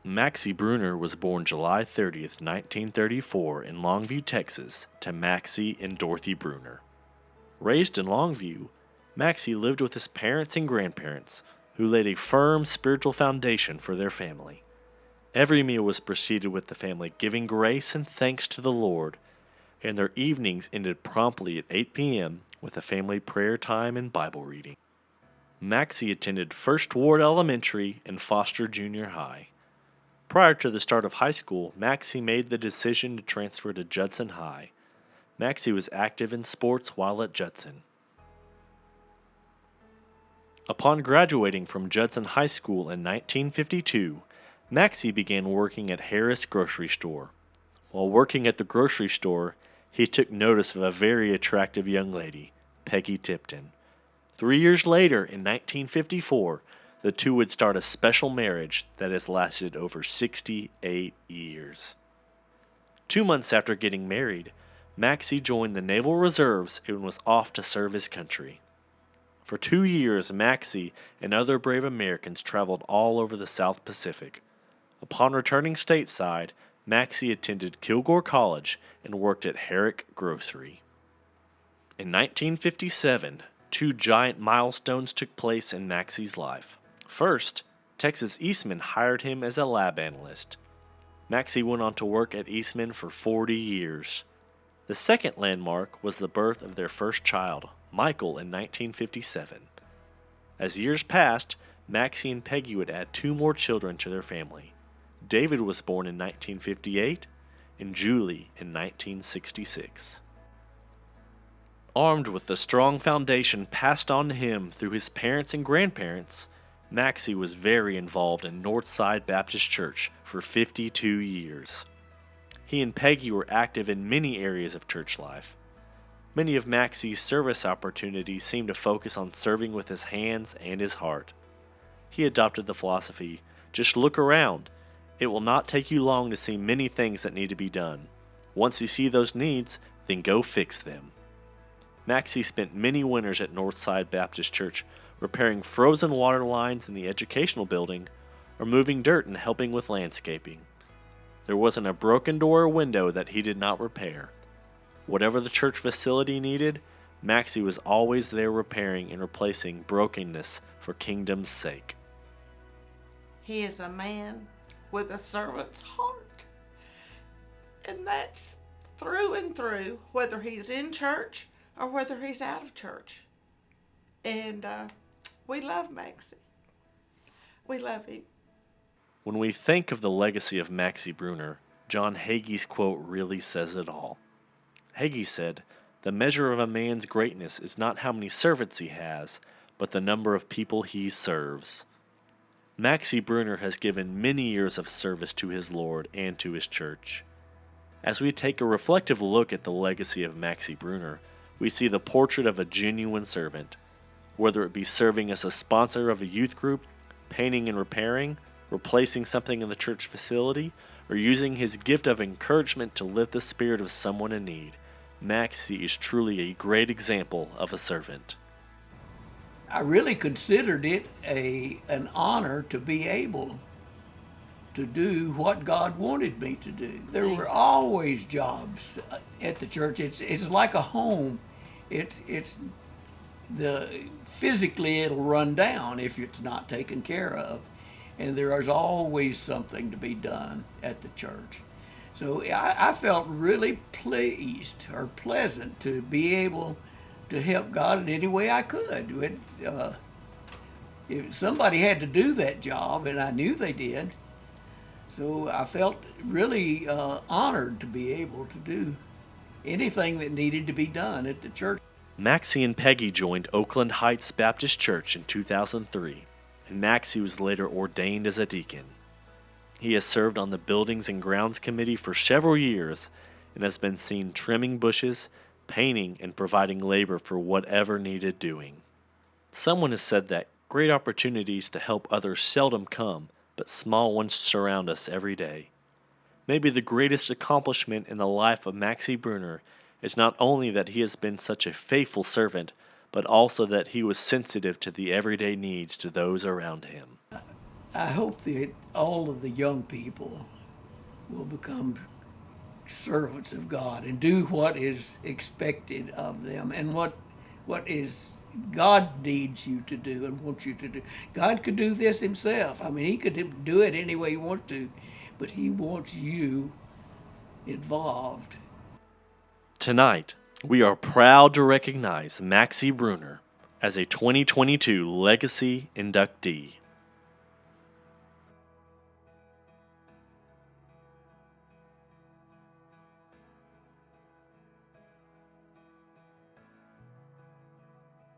Maxey Bruner was born July 30th, 1934 in Longview, Texas, to Maxey and Dorothy Bruner. Raised in Longview, Maxey lived with his parents and grandparents, who laid a firm spiritual foundation for their family. Every meal was preceded with the family giving grace and thanks to the Lord, and their evenings ended promptly at 8 p.m. with a family prayer time and Bible reading. Maxey attended First Ward Elementary and Foster Junior High. Prior to the start of high school, Maxey made the decision to transfer to Judson High. Maxey was active in sports while at Judson. Upon graduating from Judson High School in 1952, Maxey began working at Harris Grocery Store. While working at the grocery store, he took notice of a very attractive young lady, Peggy Tipton. 3 years later, in 1954, the two would start a special marriage that has lasted over 68 years. 2 months after getting married, Maxey joined the Naval Reserves and was off to serve his country. For 2 years, Maxey and other brave Americans traveled all over the South Pacific. Upon returning stateside, Maxey attended Kilgore College and worked at Herrick Grocery. In 1957, 2 giant milestones took place in Maxey's life. First, Texas Eastman hired him as a lab analyst. Maxey went on to work at Eastman for 40 years. The second landmark was the birth of their first child, Michael, in 1957. As years passed, Maxey and Peggy would add 2 more children to their family. David was born in 1958 and Julie in 1966. Armed with the strong foundation passed on to him through his parents and grandparents, Maxey was very involved in Northside Baptist Church for 52 years. He and Peggy were active in many areas of church life. Many of Maxey's service opportunities seemed to focus on serving with his hands and his heart. He adopted the philosophy, just look around. It will not take you long to see many things that need to be done. Once you see those needs, then go fix them. Maxey spent many winters at Northside Baptist Church repairing frozen water lines in the educational building or moving dirt and helping with landscaping. There wasn't a broken door or window that he did not repair. Whatever the church facility needed, Maxey was always there repairing and replacing brokenness for kingdom's sake. He is a man with a servant's heart. And that's through and through, whether he's in church or whether he's out of church. And we love Maxey. We love him. When we think of the legacy of Maxey Bruner, John Hagee's quote really says it all. Hagee said, "The measure of a man's greatness is not how many servants he has, but the number of people he serves." Maxey Bruner has given many years of service to his Lord and to his church. As we take a reflective look at the legacy of Maxey Bruner, we see the portrait of a genuine servant. Whether it be serving as a sponsor of a youth group, painting and repairing, replacing something in the church facility, or using his gift of encouragement to lift the spirit of someone in need, Maxey is truly a great example of a servant. I really considered it an honor to be able to do what God wanted me to do. There were always jobs at the church. It's like a home. It's physically it'll run down if it's not taken care of, and there is always something to be done at the church. So I felt really pleased or pleasant to be able to help God in any way I could. If somebody had to do that job, and I knew they did, so I felt really honored to be able to do anything that needed to be done at the church. Maxey and Peggy joined Oakland Heights Baptist Church in 2003, and Maxey was later ordained as a deacon. He has served on the Buildings and Grounds Committee for several years and has been seen trimming bushes, painting, and providing labor for whatever needed doing. Someone has said that great opportunities to help others seldom come, but small ones surround us every day. Maybe the greatest accomplishment in the life of Maxey Bruner is not only that he has been such a faithful servant, but also that he was sensitive to the everyday needs to those around him. I hope that all of the young people will become servants of God and do what is expected of them and what is God needs you to do and wants you to do. God could do this himself. I mean, he could do it any way he wants to, but he wants you involved. Tonight, we are proud to recognize Maxey Bruner as a 2022 Legacy inductee.